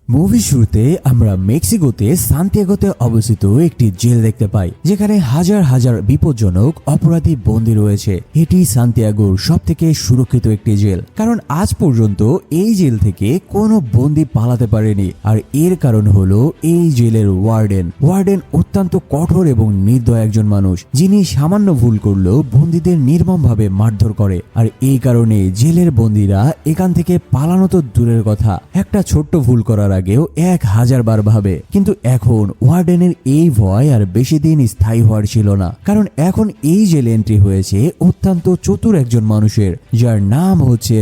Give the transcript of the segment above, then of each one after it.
Movie শুরুতে আমরা মেক্সিকোতে সান্তিয়াগোতে অবস্থিত একটি জেল দেখতে পাই, যেখানে হাজার হাজার বিপজ্জনক অপরাধী বন্দী রয়েছে। এটি সান্তিয়াগোর সবথেকে সুরক্ষিত একটি জেল, কারণ আজ পর্যন্ত এই জেল থেকে কোনো বন্দী পালাতে পারেনি। আর এর কারণ হলো এই জেলের ওয়ার্ডেন অত্যন্ত কঠোর এবং নির্দয় একজন মানুষ, যিনি সামান্য ভুল করলেও বন্দীদের নির্মমভাবে মারধর করে। আর এই কারণে জেলের বন্দীরা এখান থেকে পালানো তো দূরের কথা, একটা ছোট্ট ভুল করার আগেও 1000 বার ভাবে। কিন্তু এখন ওয়ার্ডেনের এই ভয় আর বেশি দিন স্থায়ী হওয়ার ছিল না, কারণ এখন এই জেলে এন্ট্রি হয়েছে অত্যন্ত চতুর একজন মানুষের, যার নাম হচ্ছে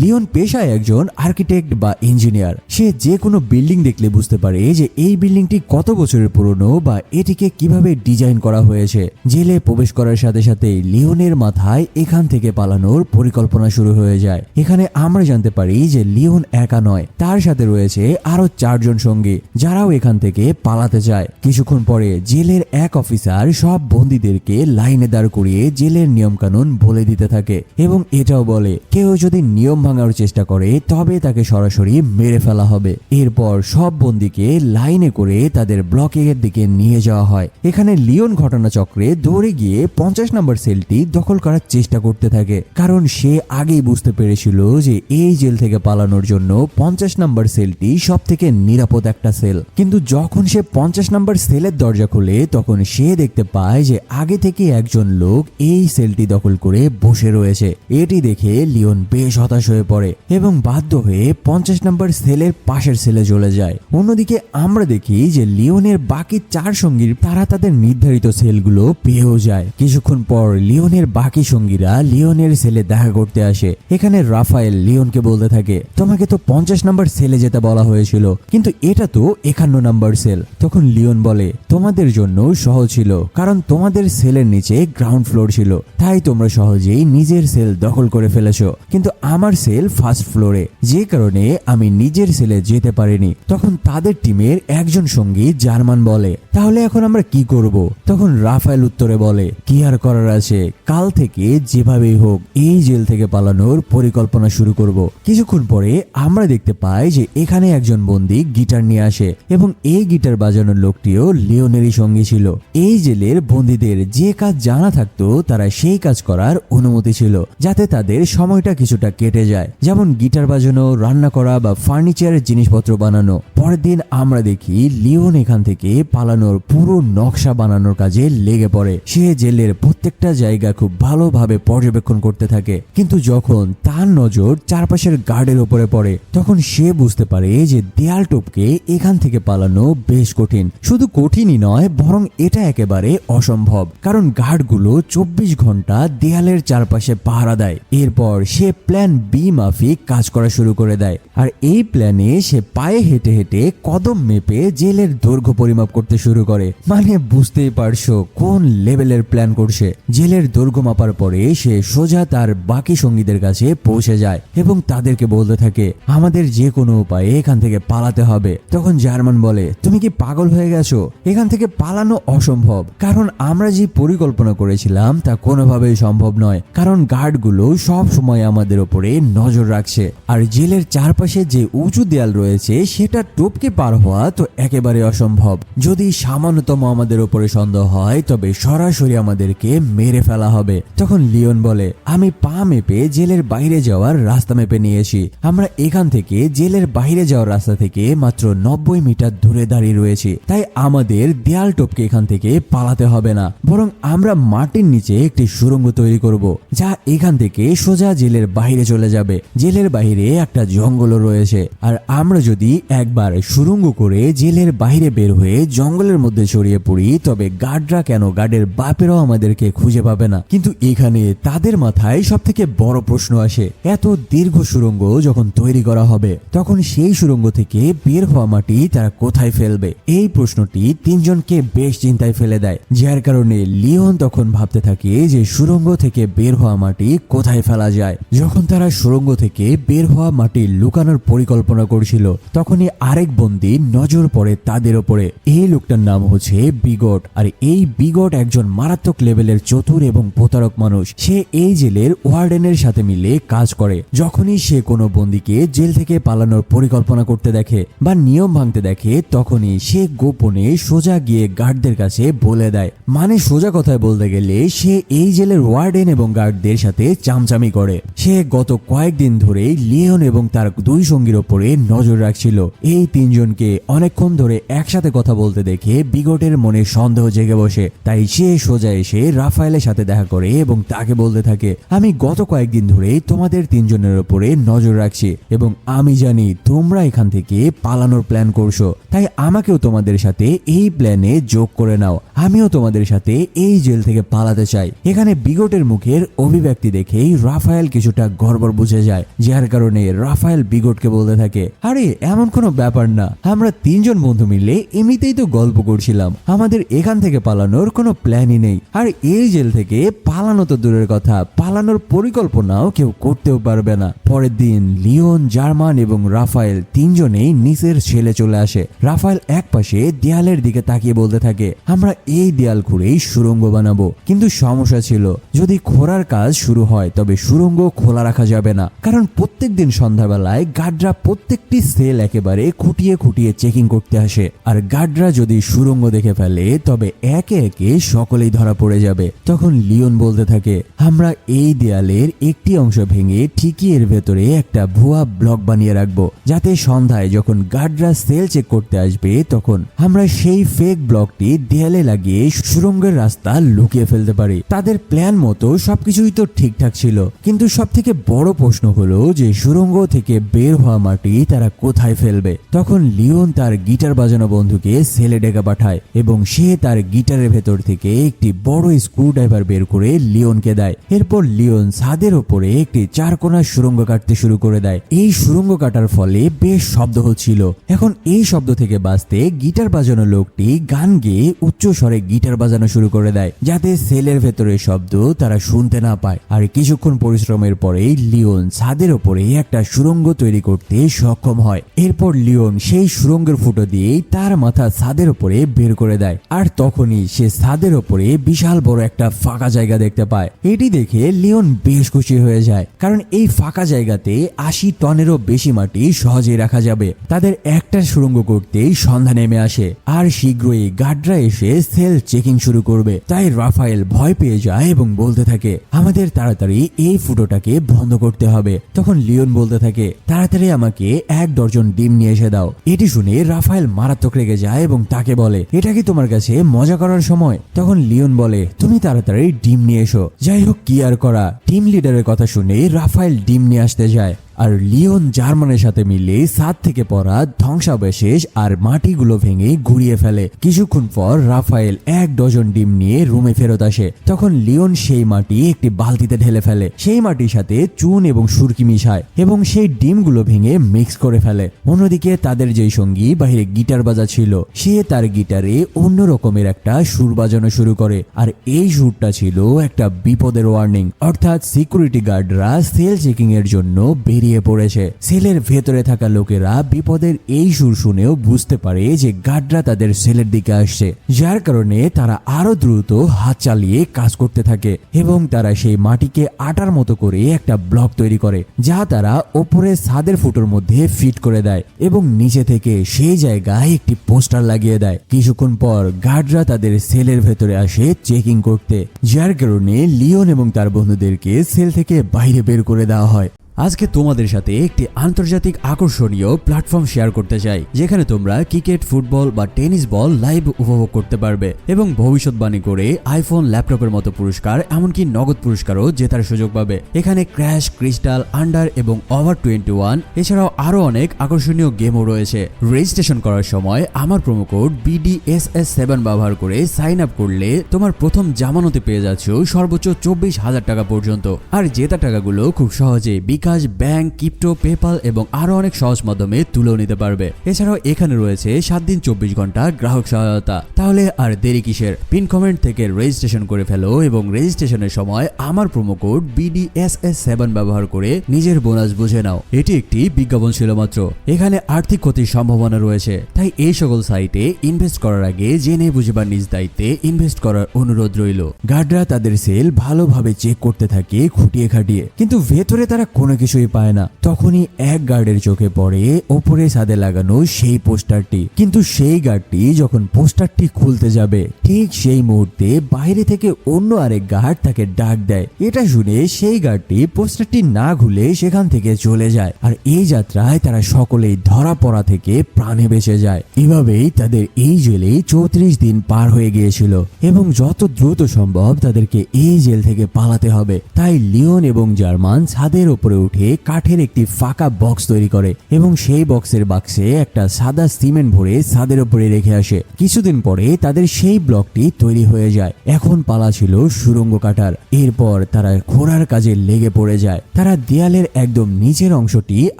লিওন পেশায় একজন আর্কিটেক্ট বা ইঞ্জিনিয়ার। সে যে কোনো বিল্ডিং দেখলে বুঝতে পারে যে এই বিল্ডিংটি কত বছরের পুরনো বা এটিকে কিভাবে ডিজাইন করা হয়েছে। জেলে প্রবেশ করার সাথে সাথে লিওনের মাথায় এখান থেকে পালানোর পরিকল্পনা শুরু হয়ে যায়। এখানে আমরা জানতে পারি যে লিওন একা নয়, তার সাথে রয়েছে আরো 4 জন সঙ্গী, যারাও এখান থেকে পালাতে চায়। কিছুক্ষণ পরে জেলের এক অফিসার সব বন্দীদেরকে লাইনে দাঁড় করিয়ে জেলের নিয়ম কানুন বলে দিতে থাকে, এবং এটাও বলে কেউ যদি নিয়ম ভাঙার চেষ্টা করে তবে তাকে সরাসরি মেরে ফেলা হবে। এরপর সব বন্দীকে লাইনে করে তাদের ব্লকের দিকে নিয়ে যাওয়া হয়। এখানে লিওন ঘটনাচক্রে দৌড়ে গিয়ে 50 নম্বর সেলটি দখল করার চেষ্টা করতে থাকে, কারণ সে আগেই বুঝতে পেরেছিল যে এই জেল থেকে পালানোর জন্য 50 নম্বর সেলটি সব থেকে নিরাপদ একটা সেল। কিন্তু যখন সে 50 নম্বর সেলের দরজা খুলে, তখন সে দেখতে পায় যে আগে থেকে একজন লোক এই সেলটি দখল করে বসে রয়েছে। এটি দেখে লিওন বেশ হতাশ হয়ে পড়ে এবং বাধ্য হয়ে 50 নম্বর সেলের পাশের সেলে চলে যায়। অন্যদিকে আমরা দেখি যে লিওনের বাকি 4 সঙ্গীর তারা তাদের নির্ধারিত সেলগুলো পেয়েও যায়। কিছুক্ষণ পর লিওনের বাকি সঙ্গীরা লিওনের সেলে দেখা করতে আসে। এখানে রাফায়েল লিওনকে বলতে থাকে, তোমাকে তো 50 নম্বর সেলে যেতে বলা হয়েছিল, কিন্তু এটা তো 51 নম্বর সেল। তখন লিওন বলে, তোমাদের জন্য সহজ ছিল, কারণ তোমাদের সেলের নিচে গ্রাউন্ড ফ্লোর ছিল, তাই তোমরা সহজেই নিজের সেল দখল করে ফেলেছো। কিন্তু আমার সেল ফার্স্ট ফ্লোরে, যে কারণে আমি নিজের সেলে যেতে পারিনি। তখন তাদের টিমের একজন সঙ্গী জার্মান বলে, তাহলে এখন আমরা কি করব? তখন রাফায়েল উত্তরে বলে, কি আর করার আছে, কাল থেকে যেভাবেই হোক এই জেল থেকে পালানোর পরিকল্পনা শুরু করব। কিছুক্ষণ পরে আমরা দেখতে পাই যে এখানে একজন বন্দী গিটার নিয়ে আসে, এবং এই গিটার বাজানোর লোকটিও লিওনেরই সঙ্গী ছিল। এই জেলের বন্দীদের যে কাজ জানা থাকতো তারা সেই কাজ করার অনুমতি ছিল, যাতে তাদের সময়টা কিছুটা কেটে যায়, যেমন গিটার বাজানো, রান্না করা বা ফার্নিচারের জিনিসপত্র বানানো। পরের দিন আমরা দেখি লিওন এখান থেকে পালানোর পুরো নকশা বানানোর কাজে লেগে পড়ে। সে জেলের প্রত্যেকটা জায়গা খুব ভালোভাবে পর্যবেক্ষণ করতে থাকে, কিন্তু যখন তার নজর চারপাশের গার্ডের উপরে পড়ে, তখন সে বুঝতে পারে যে দেয়াল টপকে এখান থেকে পালানো বেশ কঠিন। শুধু কঠিনই নয়, বরং এটা একেবারে অসম্ভব, কারণ গার্ডগুলো 24 ঘন্টা দেয়ালের চারপাশে পাহারা দেয়। এরপর সে প্ল্যান বি মাফিক কাজ করা শুরু করে দেয়, আর এই প্ল্যানে সে পায়ে হেঁটে হেঁটে কদম মেপে জেলের দৈর্ঘ্য পরিমাপ করতে শুরু করে। মানে বুঝতেই পারছো কোন লেভেলের প্ল্যান করছে। জেলের দৈর্ঘ্য মাপার পরে সে সোজা তার বাকি সঙ্গীদের কাছে পৌঁছে যায় এবং তাদেরকে বলতে থাকে, আমাদের যে কোনো উপায়ে এখান থেকে পালাতে হবে। তখন জার্মান বলে, তুমি কি পাগল হয়ে গেছো? এখান থেকে পালানো অসম্ভব, কারণ আমরা যে পরিকল্পনা করেছিলাম তা কোনোভাবেই সম্ভব নয়, কারণ গার্ডগুলো সব সময় আমাদের উপরে নজর রাখছে, আর জেলের চারপাশে যে উঁচু দেয়াল রয়েছে সেটা টপকে পার হওয়া তো একেবারে অসম্ভব। যদি সামান্যতম আমাদের উপরে সন্দেহ হয় তবে সরাসরি আমাদেরকে মেরে ফেলা হবে। তখন লিওন বলে, আমি পা মেপে জেলের বাইরে যাওয়ার রাস্তা মেপে নিয়েছি। আমরা এখান থেকে জেলের বাইরে যাওয়ার রাস্তা থেকে মাত্র 90 মিটার দূরে দাঁড়িয়ে রয়েছি, তাই আমাদের দেয়াল টপকে এখান থেকে পালাতে হবে না, বরং আমরা মাটির নিচে একটি সুড়ঙ্গ তৈরি করব, যা এখান থেকে সোজা জেলের বাইরে চলে যাবে। জেলের বাইরে একটা জঙ্গলও রয়েছে, আর আমরা যদি একবার সুড়ঙ্গ করে জেলের বাইরে বের হয়ে জঙ্গলের মধ্যে ছড়িয়ে পড়ি, তবে গার্ডরা কেন, গার্ডের বাপেরাও আমাদেরকে খুঁজে পাবে না। কিন্তু এখানে তাদের মাথায় সব থেকে বড় প্রশ্ন আসে, এত দীর্ঘ সুড়ঙ্গ যখন তৈরি করা হবে, তখন সেই সুড়ঙ্গ থেকে বের হওয়া মাটি তারা কোথায় ফেলবে? এই প্রশ্নটি 3 জনকে বেশ চিন্তায় ফেলে দেয়, যার কারণে লিওন তখন ভাবতে থাকে যে সুড়ঙ্গ থেকে বের হওয়া মাটি কোথায় ফেলা যায়। যখন তারা সুড়ঙ্গ থেকে বের হওয়া মাটি লুকানোর পরিকল্পনা করছিল, তখনই আরেক বন্দী নজর পড়ে তাদের উপরে। এই লোকটার নাম হচ্ছে বিগট, আর এই বিগট একজন মারাত্মক লেভেলের চতুর এবং প্রতারক মানুষ। সে এই জেলের ওয়ার্ডেনের সাথে মিলে কাজ করে। যখনই সে কোনো বন্দীকে জেল থেকে পালানোর পরিকল্পনা পরিকল্পনা করতে দেখে বা নিয়ম ভাঙতে দেখে তখনই সে গোপনে সোজা গিয়ে গার্ডদের কাছে বলে দেয়। মানে সোজা কথায় বলতে গেলে সে এই জেলের ওয়ার্ডেন এবং গার্ডদের সাথে চামচামি করে। সে গত কয়েকদিন ধরে লিওন এবং তার দুই সঙ্গীর ওপরে নজর রাখছিল। এই তিনজনকে অনেকক্ষণ ধরে একসাথে কথা বলতে দেখে বিগটের মনে সন্দেহ জেগে বসে। তাই সে সোজা এসে রাফায়েলের সাথে দেখা করে এবং তাকে বলতে থাকে, আমি গত কয়েকদিন ধরে তোমাদের তিনজনের ওপরে নজর রাখছি এবং আমি জানি তোমরা এখান থেকে পালানোর প্ল্যান করছো, তাই আমাকেও তোমাদের সাথে এই প্ল্যানে যোগ করে নাও। আমিও তোমাদের সাথে এই জেল থেকে পালাতে চাই। এখানে বিগটের মুখের অভিব্যক্তি দেখেই রাফায়েল কিছুটা গড়বড় বুঝে যায়, যার কারণে রাফায়েল বিগটকে বলতে থাকে, আরে এমন কোনো ব্যাপার না, আমরা তিনজন বন্ধু মিলে এমনিতেই তো গল্প করছিলাম, আমাদের এখান থেকে পালানোর কোনো প্ল্যানই নেই। আর এই জেল থেকে পালানো তো দূরের কথা, পালানোর পরিকল্পনাও কেউ করতেও পারবে না। পরের দিন লিওন, জার্মান এবং রাফায়েল তিনজনেই নিচের সেলে চলে আসে। রাফায়েল এক পাশে দেয়ালের দিকে তাকিয়ে বলতে থাকে, আমরা এই দেয়াল খুঁড়েই সুড়ঙ্গ বানাবো, কিন্তু সমস্যা ছিল যদি খোঁড়ার কাজ শুরু হয় তবে সুড়ঙ্গ খোলা রাখা যাবে না, কারণ প্রত্যেকদিন সন্ধ্যাবেলায় গার্ডরা প্রত্যেকটি সেল একেবারে খুঁটিয়ে খুঁটিয়ে চেকিং করতে আসে। আর গার্ডরা যদি সুড়ঙ্গ দেখে ফেলে তবে একে একে সকলেই ধরা পড়ে যাবে। তখন লিওন বলতে থাকে, আমরা এই দেয়ালের একটি অংশ ভেঙে ঠিকই এর ভেতরে একটা ভুয়া ব্লক বানিয়ে রাখবো, যাতে সন্ধ্যায় যখন গার্ডরা সেল চেক করতে আসবে তখন আমরা সেই ফেক ব্লকটি দেয়ালে লাগিয়ে সুড়ঙ্গের রাস্তা লুকিয়ে ফেলতে পারি। তাদের প্ল্যান মতো সবকিছুই তো ঠিকঠাক ছিল, কিন্তু সব থেকে বড় প্রশ্ন হলো যে সুড়ঙ্গ থেকে বের হওয়া মাটি তারা কোথায় ফেলবে। তখন লিওন তার গিটার বাজানো বন্ধুকে সেলে ডেকে পাঠায় এবং সে তার গিটারের ভেতর থেকে একটি বড় স্ক্রু ড্রাইভার বের করে লিওনকে দেয়। এরপর লিওন ছাদের ওপরে একটি চারকোনা সুড়ঙ্গ কাটতে শুরু করে দেয়। এই সুড়ঙ্গ কাটার ফলে বেশ শব্দ হচ্ছিল। এখন এই শব্দ থেকে বাঁচতে গিটার বাজানো লোকটি গান গেয়ে উচ্চ স্বরে গিটার বাজানো শুরু করে দেয়, যাতে সেলের ভেতরের শব্দ তারা শুনতে না পায়। আর কিছুক্ষণ পরিশ্রমের পরেই লিওন ছাদের ওপরে একটা সুড়ঙ্গ তৈরি করতে সক্ষম হয়। এরপর লিওন সেই সুড়ঙ্গের ফুটো দিয়েই তার মাথা ছাদের ওপরে বের করে দেয়। আর তখনই সে ছাদের ওপরে বিশাল বড় একটা ফাঁকা জায়গা দেখতে পায়। এটি দেখে লিওন বেশ খুশি হয়ে যায়, কারণ এই ফাঁকা জায়গাতে 80 টনেরও বেশি মাটি সহজেই রাখা যাবে। তাদের একটা সুড়ঙ্গ করতেই সন্ধ্যা নেমে আসে আর শীঘ্রই গার্ডরা এসে সেল চেকিং শুরু করবে। তাই রাফায়েল ভয় পেয়ে যায় এবং বলতে থাকে, আমাদের তাড়াতাড়ি এই ফুটোটাকে বন্ধ করতে হবে। তখন লিওন বলতে থাকে, তাড়াতাড়ি আমাকে 1 ডজন ডিম নিয়ে এসে দাও। এটি শুনে রাফায়েল মারাত্মক রেগে যায় এবং তাকে বলে, এটা কি তোমার কাছে মজা করার সময়? তখন লিওন বলে, তুমি তাড়াতাড়ি ডিম নিয়ে এসো। যাই হোক, কি আর করা, টিম লিডারের কথা শুনে রাফায়েল ডিম নিয়ে আসতে যায়। আর লিওন জার্মানের সাথে মিলে ছাদ থেকে পড়া ধ্বংসাবশেষ আর মাটিগুলো ভেঙে ঘুরিয়ে ফেলে। কিছুক্ষণ পর রাফায়েল 1 ডজন ডিম নিয়ে রুমে ফেরত আসে। তখন লিওন সেই মাটি একটি বালতিতে ঢেলে ফেলে, সেই মাটির সাথে চুন এবং সুরকি মিশায় এবং সেই ডিমগুলো ভেঙে মিক্স করে ফেলে। অন্যদিকে তাদের যেই সঙ্গী বাইরে গিটার বাজাচ্ছিল, সে তার গিটারে অন্য রকমের একটা সুর বাজানো শুরু করে। আর এই সুরটা ছিল একটা বিপদের ওয়ার্নিং, অর্থাৎ সিকিউরিটি গার্ডরা সেল চেকিং এর জন্য বেরিয়ে পড়েছে। সেলের ভেতরে থাকা লোকেরা বিপদের এই সুর শুনেও বুঝতে পারে যে গার্ডরা তাদের সেলের দিকে আসছে, যার কারণে তারা আরো দ্রুত হাত চালিয়ে কাজ করতে থাকে এবং তারা সেই মাটিকে আটার মতো করে একটা ব্লক তৈরি করে, যা তারা ওপরে ছাদের ফুটোর মধ্যে ফিট করে দেয় এবং নিচে থেকে সেই জায়গায় একটি পোস্টার লাগিয়ে দেয়। কিছুক্ষণ পর গার্ডরা তাদের সেলের ভেতরে আসে চেকিং করতে, যার কারণে লিওন এবং তার বন্ধুদেরকে সেল থেকে বাইরে বের করে দেওয়া হয়। আজকে তোমাদের সাথে একটি আন্তর্জাতিক আকর্ষণীয় প্ল্যাটফর্ম শেয়ার করতে চাই, যেখানে তোমরা ক্রিকেট, ফুটবল বা টেনিস বল লাইভ উপভোগ করতে পারবে এবং ভবিষ্যৎবাণী করে আইফোন, ল্যাপটপের মতো পুরস্কার, এমনকি নগদ পুরস্কারও জেতার সুযোগ পাবে। এখানে ক্র্যাশ, ক্রিস্টাল, আন্ডার এবং ওভার 21 এছাড়াও আরো অনেক আকর্ষণীয় গেমও রয়েছে। রেজিস্ট্রেশন করার সময় আমার প্রোমো কোড BDSS7 ব্যবহার করে সাইন আপ করলে তোমার প্রথম জামানতে পেয়ে যাচ্ছ সর্বোচ্চ 24,000 টাকা পর্যন্ত। আর জেতা টাকাগুলো খুব সহজে বিকাশ, ব্যাংক, ক্রিপ্টো, পেপাল এবং আরো অনেক সহজ মাধ্যমে তুলেও নিতে পারবে। এছাড়াও এখানে রয়েছে 7 দিন 24 ঘন্টা গ্রাহক সহায়তা। তাহলে আর দেরি কিসের, পিন কমেন্ট থেকে রেজিস্ট্রেশন করে ফেলো এবং রেজিস্ট্রেশনের সময় আমার প্রোমো কোড BDSS7 ব্যবহার করে নিজের বোনাস বুঝে নাও। এটি একটি বিজ্ঞাপন ছিল মাত্র, এখানে আর্থিক ক্ষতির সম্ভাবনা রয়েছে, তাই এই সকল সাইটে ইনভেস্ট করার আগে জেনে বুঝে বা নিজ দায়িত্বে ইনভেস্ট করার অনুরোধ রইল। গার্ডরা তাদের সেল ভালোভাবে চেক করতে থাকে খুঁটিয়ে খাটিয়ে, কিন্তু ভেতরে তারা কোনো কোনো কিছুই পায় না। তখনই এক গার্ডের চোখে পড়ে ওপরে ছাদে লাগানো সেই পোস্টারটি। কিন্তু সেই গার্ডটি যখন পোস্টারটি খুলতে যাবে ঠিক সেই মুহূর্তে বাইরে থেকে অন্য আরেক গার্ড তাকে ডাক দেয়। এটা শুনে সেই গার্ডটি পোস্টারটি না খুলে সেখান থেকে চলে যায়। আর এই যাত্রায় তারা সকলেই ধরা পড়া থেকে প্রাণে বেঁচে যায়। এভাবেই তাদের এই জেলে 34 দিন পার হয়ে গিয়েছিল এবং যত দ্রুত সম্ভব তাদেরকে এই জেল থেকে পালাতে হবে। তাই লিওন এবং জার্মান ছাদের উপরে উঠে কাঠের একটি ফাঁকা বক্স তৈরি করে এবং সেই বক্সের বাক্সে একটা সাদা সিমেন্ট ভরে ছাদের উপরে রেখে আসে। কিছুদিন পরে তাদের সেই ব্লকটি তৈরি হয়ে যায়। এখন পালা ছিল সুড়ঙ্গ কাটার। এরপর তারা খোঁড়ার কাজে লেগে পড়ে যায়। তারা দেয়ালের একদম নিচের অংশটি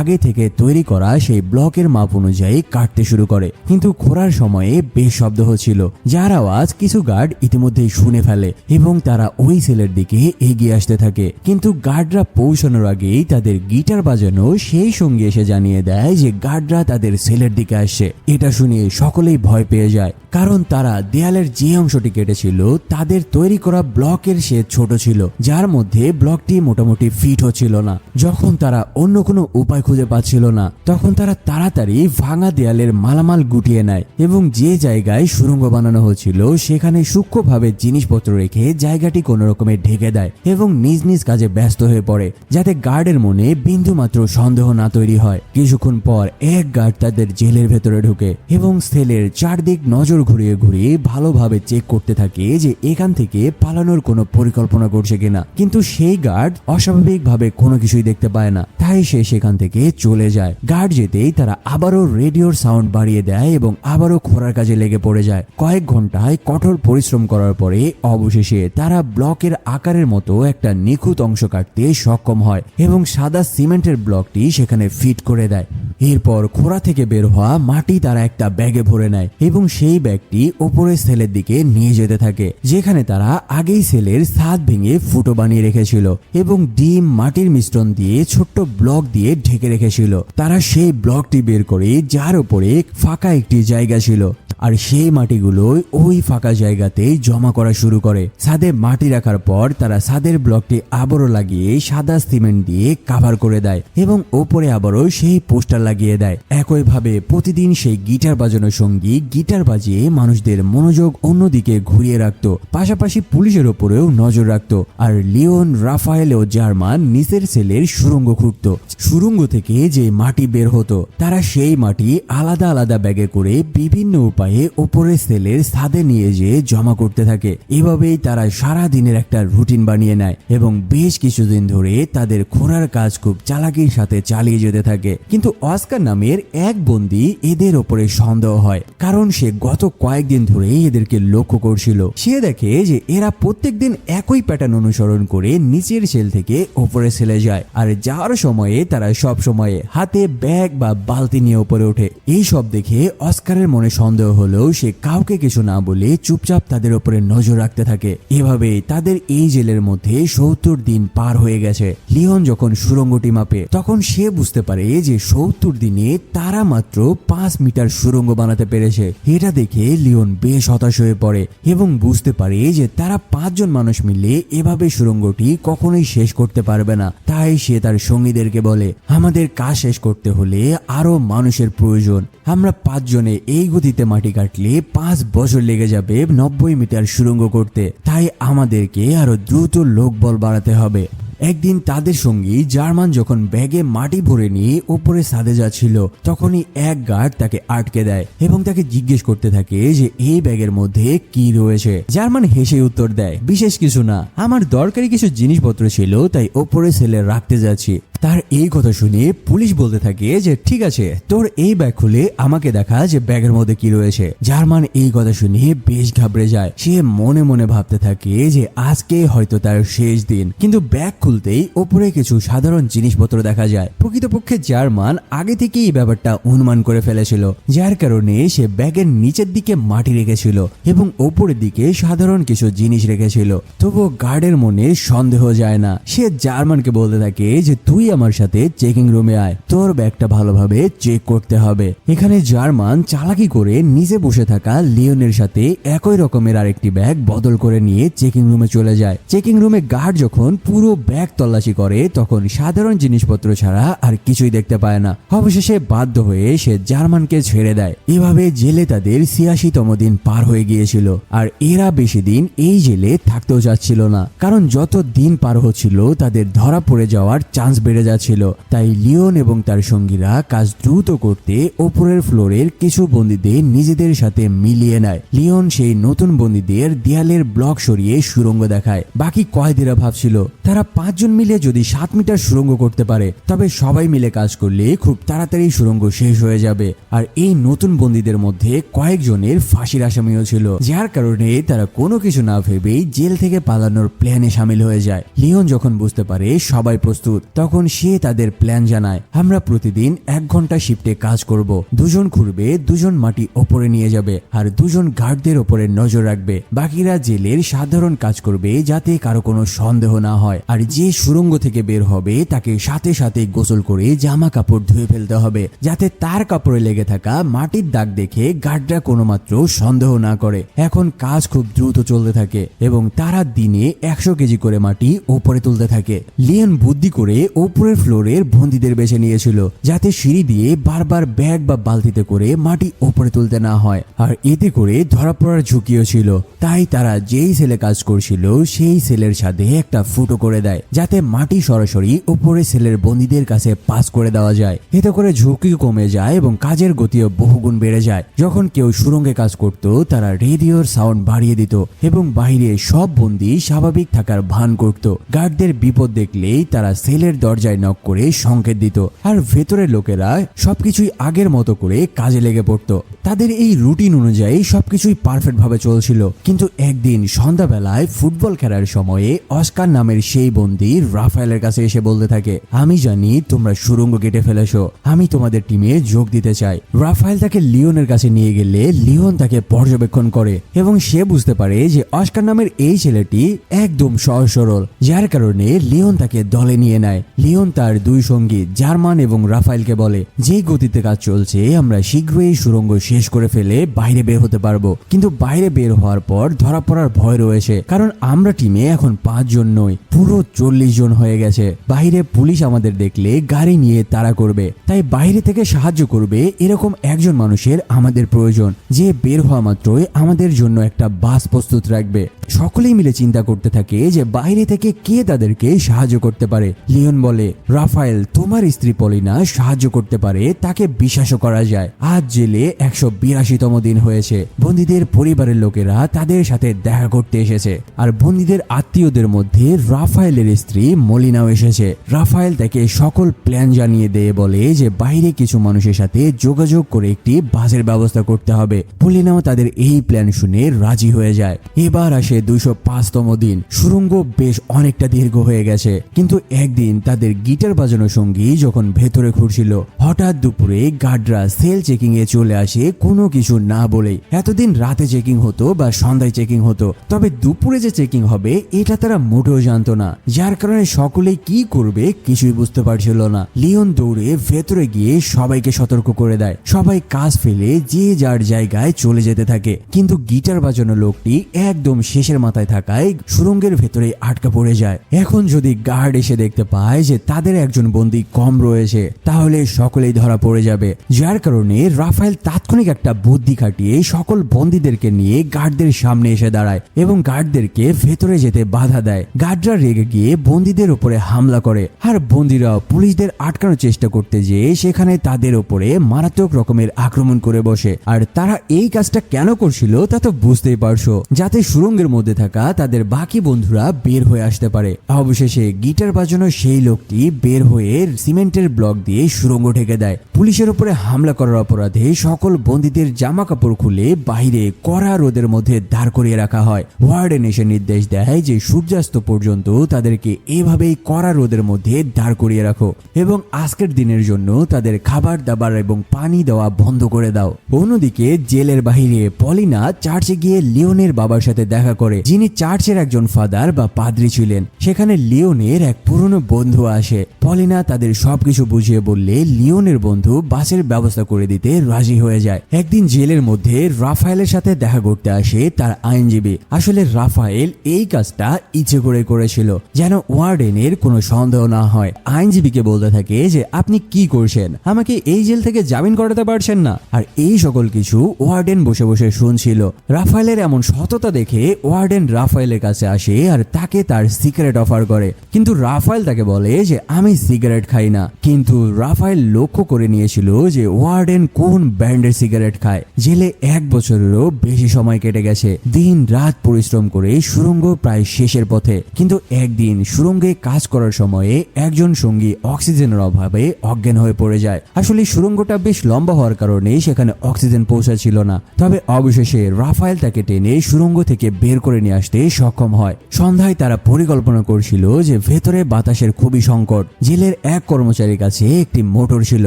আগে থেকে তৈরি করা সেই ব্লকের মাপ অনুযায়ী কাটতে শুরু করে। কিন্তু খোঁড়ার সময়ে বেশ শব্দ হচ্ছিল, যার আওয়াজ কিছু গার্ড ইতিমধ্যেই শুনে ফেলে এবং তারা ওই সেলের দিকে এগিয়ে আসতে থাকে। কিন্তু গার্ডরা পৌঁছানোর আগেই তাদের গিটার বাজানো সেই সঙ্গী এসে জানিয়ে দেয় যে গার্ডরা তাদের সেলের দিকে আসছে। এটা শুনে সকলেই ভয় পেয়ে যায়, কারণ তারা দেয়ালের যে অংশটি কেটেছিল তাদের তৈরি করা ব্লকের সে ছোট ছিল, যার মধ্যে ব্লকটি মোটামুটি ফিট হচ্ছিল না। যখন তারা অন্য কোনো উপায় খুঁজে পাচ্ছিল না তখন তারা তাড়াতাড়ি ভাঙা দেয়ালের মালামাল গুটিয়ে নেয় এবং যে জায়গায় সুড়ঙ্গ বানানো হচ্ছিল সেখানে সূক্ষ্মভাবে জিনিসপত্র রেখে জায়গাটি কোনো রকমে ঢেকে দেয় এবং নিজ নিজ কাজে ব্যস্ত হয়ে পড়ে, যাতে গার্ডের মনে বিন্দু মাত্র সন্দেহ না তৈরি হয়। কিছুক্ষণ পর এক গার্ড তাদের জেলের ভেতরে ঢুকে এবং সেলের চারদিক নজর ঘুরিয়ে ঘুরিয়ে ভালোভাবে চেক করতে থাকে যে এখান থেকে পালানোর কোনো পরিকল্পনা করছে কিনা। কিন্তু সেই গার্ড অস্বাভাবিকভাবে কোনো কিছুই দেখতে পায় না, তাই সে সেখান থেকে চলে যায়। গার্ড যেতেই তারা আবারও রেডিওর সাউন্ড বাড়িয়ে দেয় এবং আবারও খোঁড়ার কাজে লেগে পড়ে যায়। কয়েক ঘন্টায় কঠোর পরিশ্রম করার পরে অবশেষে তারা ব্লকের আকারের মতো একটা নিখুঁত অংশ কাটতে সক্ষম হয় এবং সাদা সিমেন্টের ব্লকটি সেখানে ফিট করে দেয়। এরপর খোঁড়া থেকে বের হওয়া মাটি তারা একটা ব্যাগে ভরে নেয় এবং সেই ব্যাগটি ওপরের সেলের দিকে নিয়ে যেতে থাকে, যেখানে তারা আগেই সেলের ছাদ ভেঙে ফুটো বানিয়ে রেখেছিল এবং ডিম মাটির মিশ্রণ দিয়ে ছোট্ট ব্লক দিয়ে ঢেকে রেখেছিল। তারা সেই ব্লকটি বের করে যার উপরে ফাঁকা একটি জায়গা ছিল আর সেই মাটিগুলো ওই ফাঁকা জায়গাতেই জমা করা শুরু করে। ছাদে মাটি রাখার পর তারা ছাদের ব্লকটি আবারও লাগিয়ে সাদা সিমেন্ট দিয়ে কভার করে দেয় এবং ওপরে আবারও সেই পোস্টার লাগিয়ে দেয়। একইভাবে প্রতিদিন সেই গিটার বাজানোর সঙ্গী গিটার বাজিয়ে মানুষদের মনোযোগ অন্যদিকে ঘুরিয়ে রাখতো, পাশাপাশি পুলিশের ওপরেও নজর রাখতো। আর লিওন, রাফায়েল ও জার্মান নিচের সেলের সুড়ঙ্গ খুঁড়তো। সুড়ঙ্গ থেকে যে মাটি বের হতো তারা সেই মাটি আলাদা আলাদা ব্যাগে করে বিভিন্ন উপায়ে উপরের সেলের ছাদে নিয়ে যেয়ে জমা করতে থাকে। এভাবেই তারা সারা দিনের একটা রুটিন বানিয়ে নেয় এবং বেশ কিছুদিন ধরে তাদের খোঁড়ার কাজ খুব চালাকির সাথে চালিয়ে যেতে থাকে। কিন্তু অস্কার নামের এক বন্দী এদের ওপরে সন্দেহ হয়, কারণ সে গত কয়েকদিন ধরে এদেরকে লক্ষ্য করছিল। সে দেখে যে এরা প্রত্যেকদিন একই প্যাটার্ন অনুসরণ করে নিচের সেল থেকে উপরে সেলে যায়, আর যাওয়ার সময়ে তারা সব সময়ে হাতে ব্যাগ বা বালতি নিয়ে উপরে ওঠে। এই সব দেখে অস্কারের মনে সন্দেহ হলেও সে কাউকে কিছু না বলে চুপচাপ তাদের উপরে নজর রাখতে থাকে। এভাবে তাদের এই জেলের মধ্যে 70 দিন পার হয়ে গেছে। লিওন যখন সুড়ঙ্গটি মাপে তখন সে বুঝতে পারে যে 70 দিনে তারা মাত্র 5 মিটার সুড়ঙ্গ বানাতে পেরেছে। এটা দেখে লিওন বেশ হতাশ হয়ে পড়ে এবং বুঝতে পারে যে তারা 5 জন মানুষ মিলে এভাবে সুড়ঙ্গটি কখনোই শেষ করতে পারবে না। তাই সে তার সঙ্গীদেরকে বলে, আমাদের কাজ শেষ করতে হলে আরো মানুষের প্রয়োজন। আমরা 5 জনে এই গতিতে মাটি কাটলে 5 বছর লেগে যাবে 90 মিটার সুড়ঙ্গ করতে। তাই আমাদেরকে আরো দ্রুত লোকবল বাড়াতে হবে। একদিন তাদের সঙ্গী জার্মান যখন ব্যাগে মাটি ভরে নিয়ে উপরে ছাদে যাচ্ছিল তখনই এক গার্ড তাকে আটকে দেয় এবং তাকে জিজ্ঞেস করতে থাকে যে এই ব্যাগের মধ্যে কি রয়েছে। জার্মান হেসে উত্তর দেয়, বিশেষ কিছু না, আমার দরকারি কিছু জিনিসপত্র ছিল তাই উপরে সেলে রাখতে যাচ্ছি। তার এই কথা শুনে পুলিশ বলতে থাকে যে ঠিক আছে, তোর এই ব্যাগ খুলে আমাকে দেখা যে ব্যাগের মধ্যে কি রয়েছে। জার্মান এই কথা শুনে বেশ ঘাবড়ে যায়। সে মনে মনে ভাবতে থাকে যে আজকে হয়তো তার শেষ দিন। কিন্তু ব্যাগ খুলতেই উপরে কিছু সাধারণ জিনিসপত্র দেখা যায়। প্রকৃতপক্ষে জার্মান আগে থেকেই এই ব্যাপারটা অনুমান করে ফেলেছিল, যার কারণে সে ব্যাগের নিচের দিকে মাটি রেখেছিল এবং উপরের দিকে সাধারণ কিছু জিনিস রেখেছিল। তবুও গার্ডের মনে সন্দেহ যায় না। সে জার্মানকে বলতে থাকে যে তুই আমার সাথে চেকিং রুমে আয়, তোর ব্যাগটা ভালোভাবে চেক করতে হবে। এখানে জার্মান চালাকি করে নিজে বসে থাকা লিওনের সাথে একই রকমের আরেকটি ব্যাগ বদল করে নিয়ে চেকিং রুমে চলে যায়। চেকিং রুমে গার্ড যখন পুরো ব্যাগ তল্লাশি করে তখন সাধারণ জিনিসপত্র ছাড়া আর কিছুই দেখতে পায় না। অবশেষে বাধ্য হয়ে সে জার্মানকে ছেড়ে দেয়। এভাবে জেলে তাদের ৮৬তম দিন পার হয়ে গিয়েছিল। আর এরা বেশি দিন এই জেলে থাকতেও চাচ্ছিল না, কারণ যত দিন পার হচ্ছিল তাদের ধরা পড়ে যাওয়ার চান্স বেড়ে যাচ্ছিল। তাই লিওন এবং তার সঙ্গীরা কাজ দ্রুত করতে ওপরের ফ্লোরের কিছু বন্দীদের নিজেদের সাথে মিলিয়ে নেয়। লিওন সেই নতুন বন্দীদের দেয়ালের ব্লক সরিয়ে সুড়ঙ্গ দেখায়। বাকি কয়েদিরা ভাবছিল তারা ৫ জন মিলে যদি ৭ মিটার সুড়ঙ্গ করতে পারে তবে সবাই মিলে কাজ করলে খুব তাড়াতাড়ি সুড়ঙ্গ শেষ হয়ে যাবে। আর এই নতুন বন্দীদের মধ্যে কয়েকজনের ফাঁসির আসামিও ছিল, যার কারণে তারা কোনো কিছু না ভেবেই জেল থেকে পালানোর প্ল্যানে সামিল হয়ে যায়। লিওন যখন বুঝতে পারে সবাই প্রস্তুত, তখন সে তাদের প্ল্যান জানায়। আমরা প্রতিদিন ১ ঘন্টা শিফটে কাজ করব। ২ জন ঘুরবে, ২ জন মাটি ওপরে নিয়ে যাবে আর ২ জন গার্ডদের ওপরে নজর রাখবে। বাকিরা জেলের সাধারণ কাজ করবে যাতে কারো কোনো সন্দেহ না হয়। আর যে সুড়ঙ্গ থেকে বের হবে তাকে সাথে সাথে গোসল করে জামা কাপড় ধুয়ে ফেলতে হবে, যাতে তার কাপড়ে লেগে থাকা মাটির দাগ দেখে গার্ডরা কোনো মাত্র সন্দেহ না করে। এখন কাজ খুব দ্রুত চলতে থাকে এবং তারা দিনে ১০০ কেজি করে মাটি ওপরে তুলতে থাকে। লিওন বুদ্ধি করে ওপরের ফ্লোরের বন্দীদের বেছে নিয়েছিল, যাতে সিঁড়ি দিয়ে বারবার ব্যাগ বা বালতিতে করে মাটি ওপরে তুলতে না হয়। আর এতে করে ধরা পড়ার ঝুঁকিও ছিল। তাই তারা যেই সেলে কাজ করছিল সেই সেলের সাথে একটা ফুটো করে দেয়, যাতে মাটি সরাসরি উপরে সেলের বন্দীদের কাছে পাস করে দেওয়া যায়। এতে করে ঝুঁকি কমে যায় এবং কাজের গতিও বহুগুণ বেড়ে যায়। যখন কেউ সুড়ঙ্গে কাজ করত তারা রেডিওর সাউন্ড বাড়িয়ে দিত এবং বাইরে সব বন্দী স্বাভাবিক থাকার ভান করত। গার্ডদের বিপদ দেখলেই তারা সেলের দরজায় নক করে সংকেত দিত, আর ভেতরের লোকেরা সবকিছুই আগের মতো করে কাজে লেগে পড়ত। তাদের এই রুটিন অনুযায়ী সবকিছুই পারফেক্ট ভাবে চলছিল। কিন্তু একদিন সন্ধ্যাবেলায় ফুটবল খেলার সময়ে অস্কার নামের সেই বন্দী রাফায়েলের কাছে এসে বলতে থাকে, আমি জানি তোমরা সুড়ঙ্গ কেটে ফেলেছো, আমি তোমাদের টিমে যোগ দিতে চাই। রাফায়েল তাকে লিওনের কাছে নিয়ে গেলে লিওন তাকে পর্যবেক্ষণ করে এবং সে বুঝতে পারে যে অস্কার নামের এই ছেলেটি একদম সহজ সরল, যার কারণে লিওন তাকে দলে নিয়ে নেয়। লিওন তার ২ সঙ্গী জার্মান এবং রাফায়েলকে বলে, যে গতিতে কাজ চলছে আমরা শীঘ্রই সুড়ঙ্গ শেষ করে ফেলে বাইরে বের হতে পারবো। কিন্তু বাইরে বের হওয়ার পর ধরা পড়ার ভয় রয়েছে, কারণ আমরা টিমে এখন ৫ জন নই, পুরো ৪০ জন হয়ে গেছে। বাইরে পুলিশ আমাদের দেখলে গাড়ি নিয়ে তাড়া করবে, তাই বাইরে থেকে সাহায্য করবে এরকম একজন মানুষের আমাদের প্রয়োজন, যে বের হওয়া মাত্রই আমাদের জন্য একটা বাস প্রস্তুত রাখবে। সকলেই মিলে চিন্তা করতে থাকে যে বাইরে থেকে কে তাদেরকে সাহায্য করতে পারে। লিওন বলে, রাফায়েল তোমার স্ত্রী পলিনা সাহায্য করতে পারে, তাকে বিশ্বাসও করা যায়। আজ জেলে ১৮২তম দিন হয়েছে। বন্দীদের পরিবারের লোকেরা তাদের সাথে দেখা করতে এসেছে, আর বন্দীদের আত্মীয়দের মধ্যে রাফায়েলের স্ত্রী মলিনাও এসেছে। রাফায়েল তাকে সকল প্ল্যান জানিয়ে দিয়ে বলে যে বাইরে কিছু মানুষের সাথে যোগাযোগ করে একটি বাসের ব্যবস্থা করতে হবে। মলিনাও তাদের এই প্ল্যান শুনে রাজি হয়ে যায়। এবার আসে ২০৫তম দিন। সুড়ঙ্গ বেশ অনেকটা দীর্ঘ হয়ে গেছে, কিন্তু একদিন তাদের গিটার বাজানো সঙ্গী যখন ভেতরে ঘুরছিল, হঠাৎ দুপুরে গার্ডরা সেল চেকিং এ চলে আসে কোনো কিছু না বলেই। এতদিন রাতে চেকিং হতো বা সন্ধ্যায় চেকিং হতো, তবে দুপুরে যে চেকিং হবে এটা তারা মোটেও জানতো না, যার কারণে সকলেই কি করবে কিছুই বুঝতে পারছিল না। লিওন দৌড়ে ভেতরে গিয়ে সবাইকে সতর্ক করে দেয়। সবাই কাজ ফেলে যে যার জায়গায় চলে যেতে থাকে, কিন্তু গিটার বাজানো লোকটি একদম শেষের মাথায় থাকায় সুড়ঙ্গের ভেতরে আটকা পড়ে যায়। এখন যদি গার্ড এসে দেখতে পায় যে তাদের একজন বন্দী কম রয়েছে, তাহলে সকলেই ধরা পড়ে যাবে। যার কারণে রাফায়েল তাৎক্ষণিক একটা বুদ্ধি খাটিয়ে সকল বন্দীদেরকে নিয়ে গার্ডদের সামনে এসে দাঁড়ায় এবং গার্ডদেরকে ভেতরে যেতে বাধা দেয়। গার্ডরা রেগে গিয়ে বন্দীদের উপরে হামলা করে, আর বন্দীরা পুলিশদের আটকানোর চেষ্টা করতে যেয়ে সেখানে তাদের উপরে মারাত্মক রকমের আক্রমণ করে বসে। আর তারা এই কাজটা কেন করছিল তা তো বুঝতেই পারছো, যাতে সুড়ঙ্গের মধ্যে থাকা তাদের বাকি বন্ধুরা বের হয়ে আসতে পারে। অবশেষে গিটার বাজানো সেই লোকটি বের হয়ে সিমেন্টের ব্লক দিয়ে সুড়ঙ্গ ঢেকে দেয়। পুলিশের উপরে হামলা করার অপরাধে সকল বন্দীদের জামা কাপড় খুলে বাইরে কড়া রোদের মধ্যে দাঁড় করিয়ে রাখা হয়। ওয়ার্ডেন এসে নির্দেশ দেয় যে সূর্যাস্ত পর্যন্ত তাদেরকে এভাবেই কড়া রোদের মধ্যে দাঁড় করিয়ে রাখো এবং আজকের দিনের জন্য তাদের খাবার দাবার এবং পানি দেওয়া বন্ধ করে দাও। অন্যদিকে জেলের বাহিরে পলিনা চার্চে গিয়ে লিওনের বাবার সাথে দেখা করে, যিনি চার্চের একজন ফাদার বা পাদ্রী ছিলেন। সেখানে লিওনের এক পুরনো বন্ধু আসে। পলিনা তাদের সবকিছু বুঝিয়ে বললে লিওনের বন্ধু বাসের ব্যবস্থা করে দিতে রাজি হয়ে যায়। একদিন জেলের মধ্যে রাফায়েলের সাথে দেখা করতে আসে তার আইনজীবী। আসলে রাফায়েল এই কাজটা ইচ্ছে করে করেছিল, যেন যেন ওয়ার্ডেনের কোনো সন্দেহ না হয়। আইনজীবীকে বলতে থাকে যে আপনি কি করছেন, আমাকে এই জেল থেকে জামিন করাতে পারছেন না। আর এই সকল কিছু ওয়ার্ডেন বসে বসে শুনছিল। রাফায়েলের এমন সততা দেখে ওয়ার্ডেন রাফায়েলের কাছে আসে আর তাকে তার সিগারেট অফার করে, কিন্তু রাফায়েল তাকে বলে যে আমি সিগারেট খাই না। কিন্তু রাফায়েল লক্ষ্য করে নিয়েছিল যে ওয়ার্ডেন কোন ব্র্যান্ডের সিগারেট খায়। জেলে 1 বছরেরও বেশি সময় কেটে গেছে, দিন রাত পরিশ্রম করে সুড়ঙ্গ প্রায় শেষের পথে। কিন্তু একদিন সুড়ঙ্গে কাজ করার সময়ে একজন সঙ্গী অক্সিজেনের অভাবে অজ্ঞান হয়ে পড়ে যায়। আসলে সুড়ঙ্গটা বেশ লম্বা হওয়ার কারণে সেখানে অক্সিজেন পৌঁছাচ্ছিল না। তবে অবশেষে রাফায়েল তাকে টেনে সুড়ঙ্গ থেকে বের করে নিয়ে আসতে সক্ষম হয়। সন্ধ্যায় তারা পরিকল্পনা করছিল যে ভেতরে বাতাসের খুবই সংকট। জেলের এক কর্মচারীর কাছে একটি মোটর ছিল।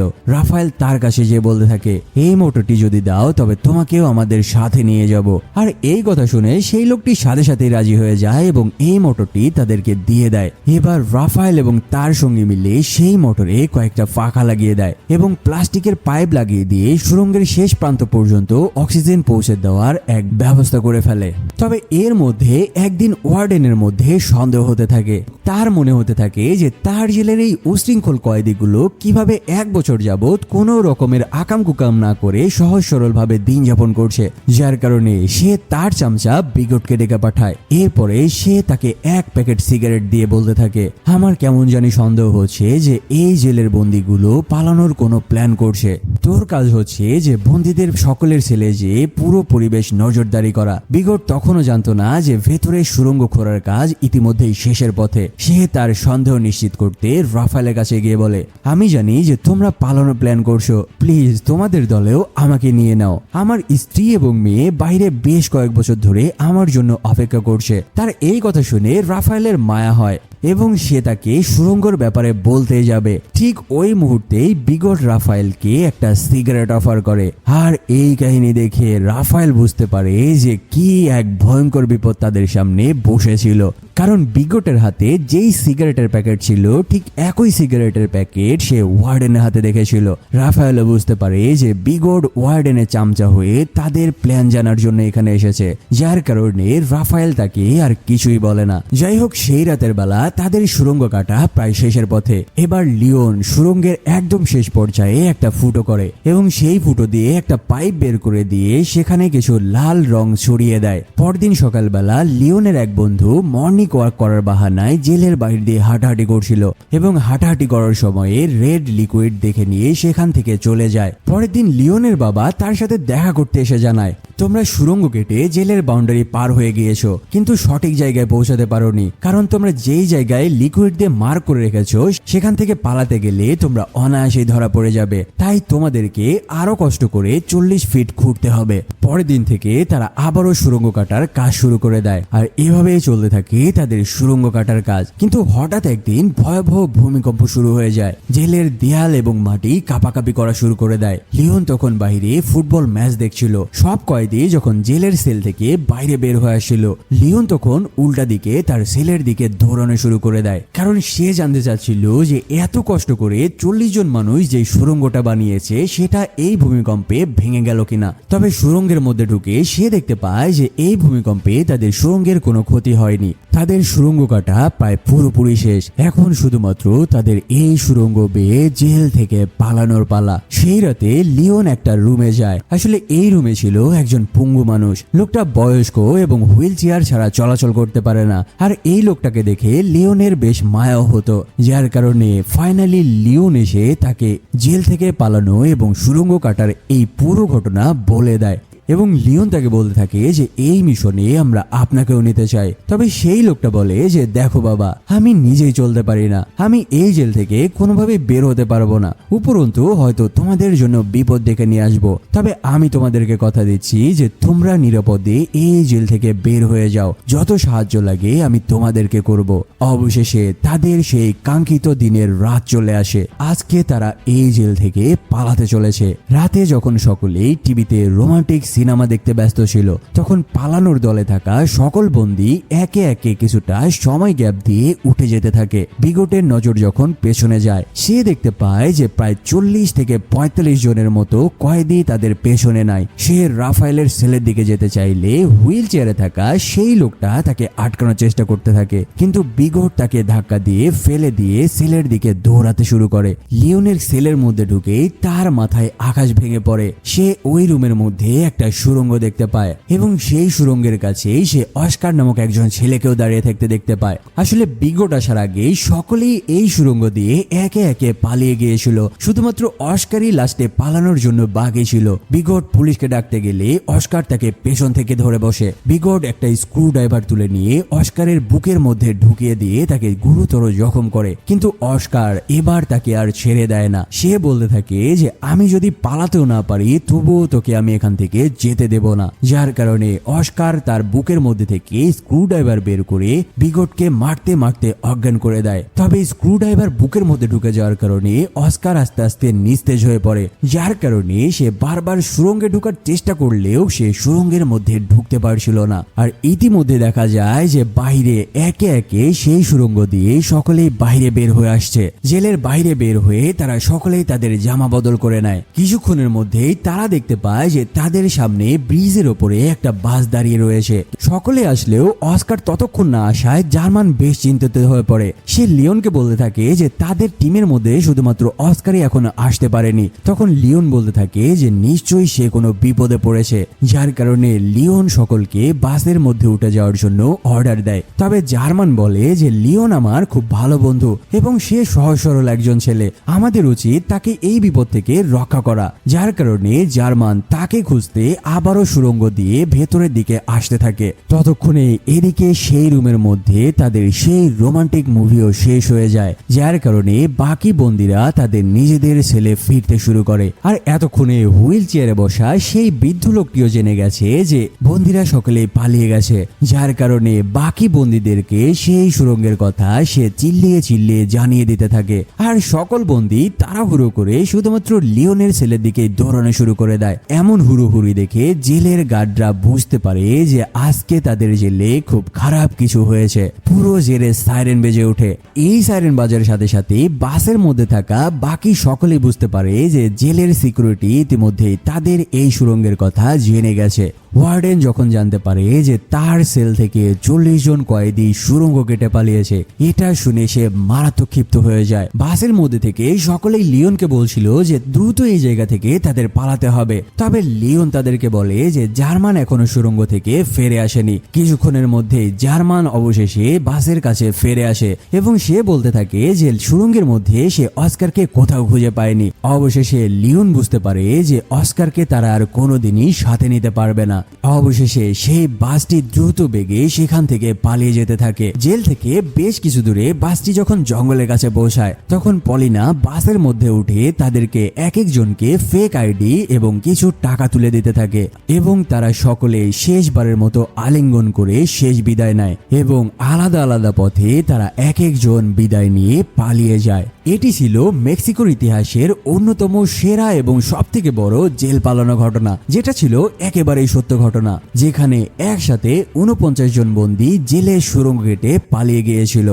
রাফায়েল তার কাছে যেয়ে বলতে থাকে এই মোটরটি যদি দাও তবে তোমাকেও আমাদের সাথে নিয়ে যাব। আর এই কথা শুনে সেই লোকটি সাথে সাথে রাজি হয়ে যায় এবং এই মোটরটি তাদেরকে দিয়ে দেয়। এবার রাফায়েল এবং তার সঙ্গী মিলে সেই মোটরে কয়েকটা ফাঁকা লাগিয়ে দেয় এবং প্লাস্টিকের পাইপ লাগিয়ে দিয়ে সুড়ঙ্গের শেষ প্রান্ত পর্যন্ত অক্সিজেন পৌঁছে দেওয়ার এক ব্যবস্থা করে ফেলে। তবে এর মধ্যে একদিন ওয়ার্ডেনের মধ্যে সন্দেহ হতে থাকে। তার মনে হতে থাকে যে তার জেলের এই উশৃঙ্খল কয়েদিগুলো কিভাবে 1 বছর যাবৎ কোনো রকমের আকাম কুকাম না করে সহজ সরল ভাবে দিন যাপন করছে, যার কারণে সে তার চামচা বিগটকে ডেকে পাঠায়। এরপরে সে তাকে 1 প্যাকেট সিগারেট দিয়ে বলতে থাকে আমার কেমন জানি সন্দেহ হচ্ছে যে এই জেলের বন্দীগুলো পালানোর কোনো প্ল্যান করছে। তোর কাজ হচ্ছে যে বন্দীদের সকলের ছেলে যে পুরো পরিবেশ নজরদারি করা। বিগট তখনও জানতো না যে ভেতরে সুড়ঙ্গ খোঁড়ার কাজ ইতিমধ্যেই শেষের পথে। সে তার সন্দেহ নিশ্চিত করতে রাফায়েলের কাছে গিয়ে বলে আমি জানি যে তোমরা পালানোর প্ল্যান করছো, প্লিজ তোমাদের দলেও আমাকে নিয়ে নাও। আমার স্ত্রী এবং মেয়ে বাইরে বেশ কয়েক বছর ধরে আমার জন্য অপেক্ষা করছে। তার এই কথা শুনে রাফায়েলের মায়া হয় এবং সে তাকে সুড়ঙ্গর ব্যাপারে বলতে যাবে। ঠিক ওই মুহূর্তেই বিগট রাফায়েলকে একটা সিগারেট অফার করে। আর এই কাহিনী দেখে রাফায়েল বুঝতে পারে যে কি এক ভয়ঙ্কর বিপদ তাদের সামনে বসেছিল। কারণ বিগটের হাতে যেই সিগারেটের প্যাকেট ছিল ঠিক একই সিগারেটের প্যাকেট সে ওয়ার্ডেনের হাতে দেখেছিল। রাফায়েলও বুঝতে পারে যে বিগট ওয়ার্ডেনের চামচা হয়ে তাদের প্ল্যান জানার জন্য এখানে এসেছে, যার কারণে রাফায়েল তাকে আর কিছুই বলে না। যাই হোক, সেই রাতের বেলা তাদের সুড়ঙ্গ কাটা প্রায় শেষের পথে। এবার লিওন সুড়ঙ্গের একদম শেষ পর্যায়ে একটা ফুটো করে এবং সেই ফুটো দিয়ে একটা পাইপ বের করে দিয়ে সেখানে কিছু লাল রং ছড়িয়ে দেয়। পরদিন সকালবেলা লিওনের এক বন্ধু মর্নিং ওয়াক করার বাহানায় জেলের বাইরে দিয়ে হাঁটাহাঁটি করছিল এবং হাঁটাহাঁটি করার সময়ে রেড লিকুইড দেখে নিয়ে সেখান থেকে চলে যায়। পরের দিন লিওনের বাবা তার সাথে দেখা করতে এসে জানায় তোমরা সুড়ঙ্গ কেটে জেলের বাউন্ডারি পার হয়ে গিয়েছো, কিন্তু সঠিক জায়গায় পৌঁছাতে পারোনি, কারণ তোমরা যেই জায়গায় লিকুইড দিয়ে মার্ক করে রেখেছো সেখান থেকে পালাতে গেলে তোমরা অনায়াসেই ধরা পড়ে যাবে। তাই তোমাদেরকে আরো কষ্ট করে 40 ফিট ঘুরতে হবে। পরের দিন থেকে তারা আবারও সুড়ঙ্গ কাটার কাজ শুরু করে দেয় আর এভাবেই চলতে থাকে তাদের সুড়ঙ্গ কাটার কাজ। কিন্তু হঠাৎ একদিন ভয়াবহ ভূমিকম্প শুরু হয়ে যায়। জেলের দেয়াল এবং মাটি কাঁপাকাঁপি করা শুরু করে দেয়। লিওন তখন বাইরে ফুটবল ম্যাচ দেখছিল। সব কয়েদি যখন জেলের সেল থেকে বাইরে বের হয়ে আসছিল, লিওন তখন উল্টা দিকে তার সেলের দিকে দৌড়ানো শুরু করে দেয়, কারণ সে জানতে চাচ্ছিল যে এত কষ্ট করে 40 জন মানুষ যে সুড়ঙ্গটা বানিয়েছে সেটা এই ভূমিকম্পে ভেঙে গেল কিনা। তবে সুড়ঙ্গের মধ্যে ঢুকে সে দেখতে পায় যে এই ভূমিকম্পে তাদের সুড়ঙ্গের কোনো ক্ষতি হয়নি। তাদের সুড়ঙ্গ কাটা প্রায় পুরোপুরি শেষ। এখন শুধুমাত্র তাদের এই সুড়ঙ্গ বেয়ে জেল থেকে পালানোর পালা। সেই রাতে লিওন একটা রুমে যায়। আসলে এই রুমে ছিল একজন পঙ্গু মানুষ। লোকটা বয়স্ক এবং হুইল চেয়ার ছাড়া চলাচল করতে পারে না। আর এই লোকটাকে দেখে লিওনের বেশ মায়াও হতো, যার কারণে ফাইনালি লিওন এসে তাকে জেল থেকে পালানো এবং সুড়ঙ্গ কাটার এই পুরো ঘটনা বলে দেয়। এবং লিওন তাকে বলতে থাকে যে এই মিশনে আমরা আপনাকেও নিতে চাই। তবে সেই লোকটা বলে যে দেখো বাবা, আমি নিজেই চলতে পারি না, আমি এই জেল থেকে কোনোভাবে বের হতে পারবো না, উপরন্তু হয়তো তোমাদের জন্য বিপদ ডেকে নিয়ে আসবো। তবে আমি তোমাদেরকে কথা দিচ্ছি যে তোমরা নিরাপদে এই জেল থেকে বের হয়ে যাও, যত সাহায্য লাগে আমি তোমাদেরকে করব। অবশেষে তাদের সেই কাঙ্ক্ষিত দিনের রাত চলে আসে। আজকে তারা এই জেল থেকে পালাতে চলেছে। রাতে যখন সকলেই টিভিতে রোমান্টিক সিনেমা দেখতে ব্যস্ত ছিল। তখন পালানোর দলে থাকা সকল বন্দী একে একে কিছুটা সময় গ্যাপ দিয়ে উঠে যেতে থাকে। বিগটের নজর যখন পেছনে যায়, সে দেখতে পায় যে প্রায় 40 থেকে 45 জনের মতো কয়েদি তাদের পেছনে নাই। সে রাফায়েলের সেলের দিকে যেতে চাইলে হুইল চেয়ারে থাকা সেই লোকটা তাকে আটকানোর চেষ্টা করতে থাকে, কিন্তু বিগট তাকে ধাক্কা দিয়ে ফেলে দিয়ে সেলের দিকে দৌড়াতে শুরু করে। লিওনের সেলের মধ্যে ঢুকেই তার মাথায় আকাশ ভেঙে পড়ে। সে ওই রুমের মধ্যে একটা সুড়ঙ্গ দেখতে পায় এবং সেই সুড়ঙ্গের কাছেই সে অস্কার নামক একজন ছেলেকেও দাঁড়িয়ে থাকতে দেখতে পায়। আসলে বিগট আসার আগেই সকলেই এই সুড়ঙ্গ দিয়ে একে একে পালিয়ে গিয়েছিল, শুধুমাত্র অস্কারই লাস্টে পালানোর জন্য বাকি ছিল। বিগট পুলিশকে ডাকতে গেলে অস্কার তাকে পেছন থেকে ধরে বসে। বিগট একটা স্ক্রু ড্রাইভার তুলে নিয়ে অস্কারের বুকের মধ্যে ঢুকিয়ে দিয়ে তাকে গুরুতর জখম করে, কিন্তু অস্কার এবার তাকে আর ছেড়ে দেয় না। সে বলতে থাকে যে আমি যদি পালাতেও না পারি তবুও তোকে আমি এখান থেকে যেতে দেব না, যার কারণে অস্কার তার বুকের মধ্যে থেকে স্ক্রু ড্রাইভার বের করে বিগটকে মারতে মারতে অজ্ঞান করে দেয়। তবে স্ক্রু ড্রাইভার বুকের মধ্যে ঢুকে যাওয়ার কারণে অস্কার আস্তে আস্তে নিস্তেজ হয়ে পড়ে, যার কারণে সে বারবার সুড়ঙ্গে ঢোকার চেষ্টা করলেও সে সুড়ঙ্গের মধ্যে ঢুকতে পারছিল না। আর ইতিমধ্যে দেখা যায় যে বাইরে একে একে সেই সুড়ঙ্গ দিয়ে সকলেই বাইরে বের হয়ে আসছে। জেলের বাইরে বের হয়ে তারা সকলেই তাদের জামা বদল করে নেয়। কিছুক্ষণের মধ্যেই তারা দেখতে পায় যে তাদের সামনে ব্রিজের ওপরে একটা বাস দাঁড়িয়ে রয়েছে। সকলে আসলেও অস্কার ততক্ষণ না আসায় জার্মান বেশ চিন্তিত হয়ে পড়ে। সে লিওনকে বলতে থাকে যে তাদের টিমের মধ্যে শুধুমাত্র অস্কারই এখন আসতে পারেনি। তখন লিওন বলতে থাকে যে নিশ্চয়ই সে কোনো বিপদে পড়েছে, যার কারণে লিওন সকলকে বাসের মধ্যে উঠে যাওয়ার জন্য অর্ডার দেয়। তবে জার্মান বলে যে লিওন আমার খুব ভালো বন্ধু এবং সে সহজ সরল একজন ছেলে, আমাদের উচিত তাকে এই বিপদ থেকে রক্ষা করা। যার কারণে জার্মান তাকে খুঁজতে আবারও সুড়ঙ্গ দিয়ে ভেতরের দিকে আসতে থাকে। ততক্ষণে এদিকে সেই রুমের মধ্যে তাদের সেই রোমান্টিক মুভিও শেষ হয়ে যায়, যার কারণে বাকি বন্দীরা তাদের নিজেদের সেলে ফিরতে শুরু করে। আর এতক্ষণে হুইল চেয়ারে বসা সেই বৃদ্ধ লোকটিও জেনে গেছে যে বন্দীরা সকলে পালিয়ে গেছে, যার কারণে বাকি বন্দীদেরকে সেই সুড়ঙ্গের কথা সে চিল্লিয়ে চিল্লিয়ে জানিয়ে দিতে থাকে। আর সকল বন্দী তাড়াহুড়ো করে শুধুমাত্র লিওনের সেলের দিকে দৌড়ানো শুরু করে দেয়। এমন হুড়োহুড়ি দেখে জেলের গার্ডরা বুঝতে পারে যে আজকে তাদের জেলে খুব খারাপ কিছু হয়েছে। পুরো জেলে সাইরেন বেজে ওঠে। এই সাইরেন বাজার সাথে সাথে বাসের মধ্যে থাকা বাকি সকলেই বুঝতে পারে যে জেলের সিকিউরিটি ইতিমধ্যে তাদের এই সুড়ঙ্গের কথা জেনে গেছে। ওয়ার্ডেন যখন জানতে পারে যে তার সেল থেকে 40 জন কয়েদি সুড়ঙ্গ কেটে পালিয়েছে, এটা শুনে সে মারাত্মক ক্ষিপ্ত হয়ে যায়। বাসের মধ্যে থেকে সকলেই লিওনকে বলছিল যে দ্রুত এই জায়গা থেকে তাদের পালাতে হবে। তবে লিওন তাদেরকে বলে যে জার্মান এখনো সুড়ঙ্গ থেকে ফিরে আসেনি। কিছুক্ষণের মধ্যে জার্মান অবশেষে বাসের কাছে ফিরে আসে এবং সে বলতে থাকে যে সুড়ঙ্গের মধ্যে সে অস্কারকে কোথাও খুঁজে পায়নি। অবশেষে লিওন বুঝতে পারে যে অস্কারকে তারা আর কোনোদিনই সাথে নিতে পারবে না। অবশেষে সেই বাসটি দ্রুত বেগে সেখান থেকে পালিয়ে যেতে থাকে। জেল থেকে বেশ কিছু দূরে বাসটি যখন জঙ্গলের কাছে পৌঁছায়, তখন পলিনা বাসের মধ্যে উঠে তাদেরকে এক একজনকে ফেক আইডি এবং কিছু টাকা তুলে দিতে থাকে এবং তারা সকলে শেষবারের মতো আলিঙ্গন করে শেষ বিদায় নেয় এবং আলাদা আলাদা পথে তারা এক একজন বিদায় নিয়ে পালিয়ে যায়। এটি ছিল মেক্সিকোর ইতিহাসের অন্যতম সেরা এবং সবথেকে বড় জেল পালানো ঘটনা, যেটা ছিল একেবারেই সত্য ঘটনা, যেখানে একসাথে 49 জন বন্দী জেলের সুড়ঙ্গ কেটে পালিয়ে গিয়েছিল।